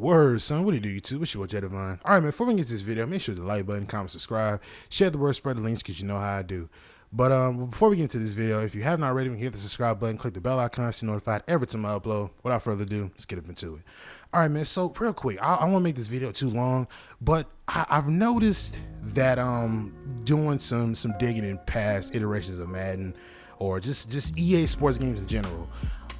Word, son. What do you do, YouTube? It's your boy, Jedivine. All right, man, before we get to this video, make sure to like button, comment, subscribe, share the word, spread the links, because you know how I do. But before we get into this video, if you haven't already, hit the subscribe button, click the bell icon to be notified every time I upload. Without further ado, let's get up into it. All right, man, so real quick, I won't make this video too long, but I've noticed that doing some digging in past iterations of Madden, or just EA sports games in general,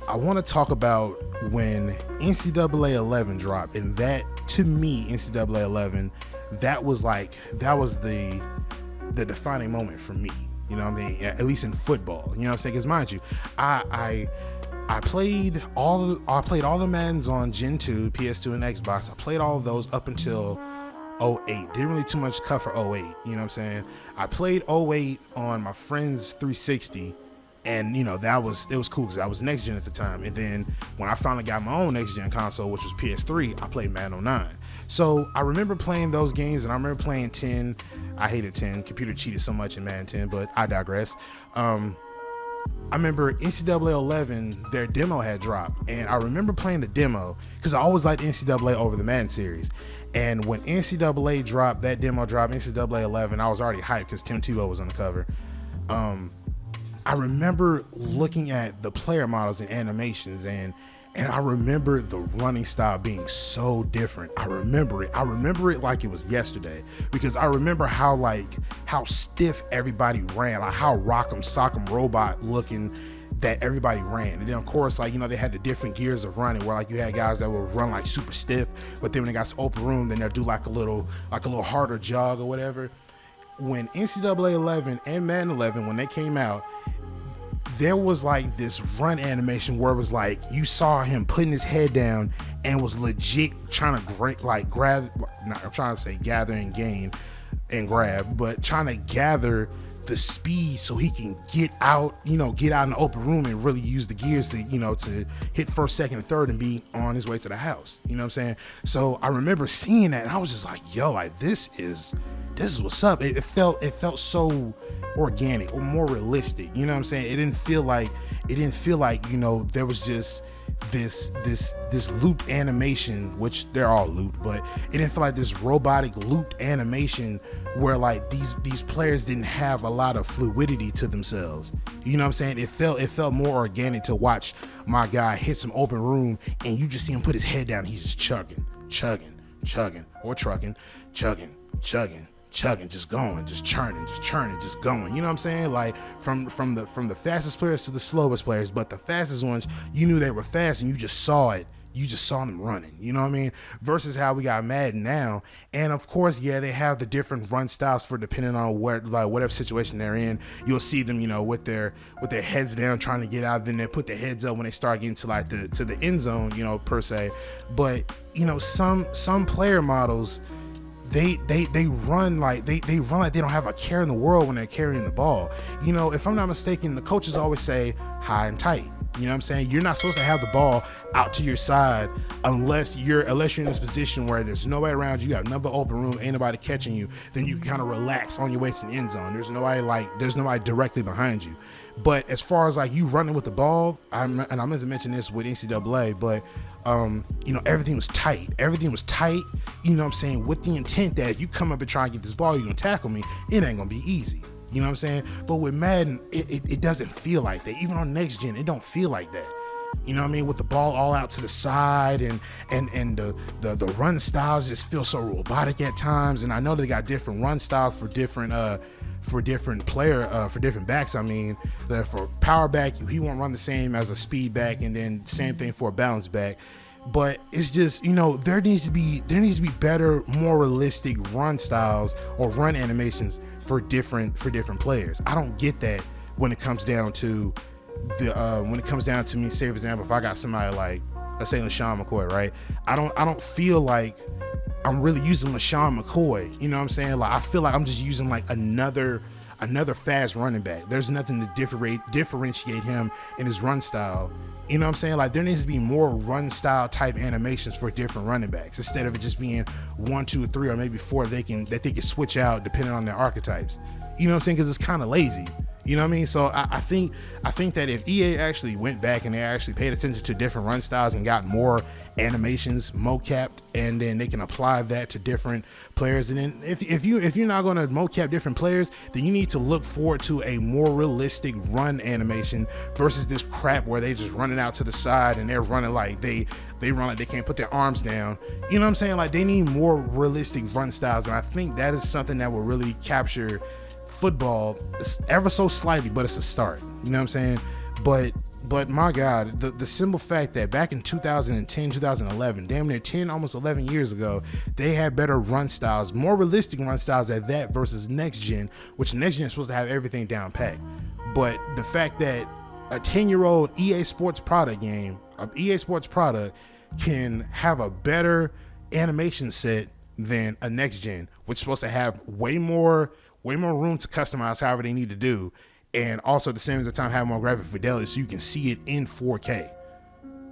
I want to talk about when NCAA 11 dropped, and that, to me, NCAA 11, that was the defining moment for me. You know what I mean? At least in football. You know what I'm saying? Because mind you, I played all the Maddens on Gen 2, PS2, and Xbox. I played all of those up until 08. Didn't really too much cut for 08. You know what I'm saying? I played 08 on my friend's 360. And you know, it was cool because I was next gen at the time. And then when I finally got my own next gen console, which was PS3, I played Madden 09. So I remember playing those games, and I remember playing 10. I hated 10. Computer cheated so much in Madden 10, but I digress. I remember NCAA 11, their demo had dropped, and I remember playing the demo because I always liked NCAA over the Madden series. And when NCAA dropped, that demo dropped, NCAA 11, I was already hyped because Tim Tebow was on the cover. I remember looking at the player models and animations, and I remember the running style being so different. I remember it like it was yesterday, because I remember how stiff everybody ran, like how rock'em sock'em robot looking that everybody ran. And then of course, like, you know, they had the different gears of running where like you had guys that would run like super stiff, but then when they got to open room, then they'll do like a little harder jog or whatever. When NCAA 11 and Madden 11, when they came out, there was like this run animation where it was like you saw him putting his head down and was legit trying to gather and gain and grab, but trying to gather the speed so he can get out in the open room and really use the gears to, you know, to hit first, second, and third and be on his way to the house. You know what I'm saying? So I remember seeing that and I was just like, yo, like this is what's up. It felt so organic or more realistic. You know what I'm saying? It didn't feel like, you know, there was just this looped animation, which they're all looped, but it didn't feel like this robotic looped animation where like these players didn't have a lot of fluidity to themselves. You know what I'm saying? It felt more organic to watch my guy hit some open room and you just see him put his head down and he's just chugging, or trucking, chugging, just going, just churning, just going. You know what I'm saying? Like from the fastest players to the slowest players, but the fastest ones, you knew they were fast and you just saw it. You just saw them running, you know what I mean? Versus how we got Madden now. And of course, yeah, they have the different run styles for depending on whatever situation they're in. You'll see them, you know, with their heads down trying to get out. Then they put their heads up when they start getting to like to the end zone, you know, per se. But you know, some player models, they run like they don't have a care in the world when they're carrying the ball. You know, if I'm not mistaken, the coaches always say high and tight. You know what I'm saying? You're not supposed to have the ball out to your side unless you're in this position where there's nobody around you, got nothing but open room, ain't nobody catching you, then you can kind of relax on your way to the end zone. There's nobody directly behind you. But as far as like you running with the ball, I meant to mention this with NCAA, but you know, everything was tight, you know what I'm saying, with the intent that you come up and try and get this ball, you're gonna tackle me, it ain't gonna be easy. You know what I'm saying? But with Madden, it doesn't feel like that. Even on next gen, it don't feel like that. You know what I mean? With the ball all out to the side and the run styles just feel so robotic at times. And I know they got different run styles for different backs. I mean, for power back, he won't run the same as a speed back, and then same thing for a balance back. But it's just, you know, there needs to be better, more realistic run styles or run animations for different players. I don't get that when it comes down to me. Say for example, if I got somebody like, let's say LaShawn McCoy, right? I don't feel like I'm really using LaShawn McCoy. You know what I'm saying? Like I feel like I'm just using like another fast running back. There's nothing to differentiate him in his run style. You know what I'm saying? Like there needs to be more run style type animations for different running backs instead of it just being 1, 2, 3, or maybe 4 that they can switch out depending on their archetypes. You know what I'm saying? Because it's kind of lazy. You know what I mean? So I think that if EA actually went back and they actually paid attention to different run styles and got more animations mocapped, and then they can apply that to different players. And then if you're not going to mocap different players, then you need to look forward to a more realistic run animation versus this crap where they just running out to the side and they're running like they run like they can't put their arms down. You know what I'm saying? Like, they need more realistic run styles, and I think that is something that will really capture football ever so slightly, but it's a start. You know what I'm saying? But my God, the simple fact that back in 2010, 2011, damn near 10, almost 11 years ago, they had better run styles, more realistic run styles at that versus next gen, which next gen is supposed to have everything down pat. But the fact that a 10-year-old EA Sports product game, an EA Sports product, can have a better animation set than a next gen, which is supposed to have way more room to customize however they need to do, and also at the same time have more graphic fidelity so you can see it in 4K.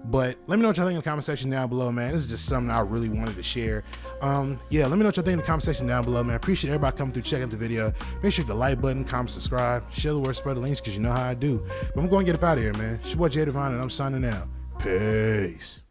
But let me know what y'all think in the comment section down below, man. This is just something I really wanted to share. Yeah, let me know what y'all think in the comment section down below, man. Appreciate everybody coming through, check out the video. Make sure you hit the like button, comment, subscribe, share the word, spread the links, because you know how I do. But I'm going to get up out of here, man. It's your boy Jay Divine, and I'm signing out. Peace.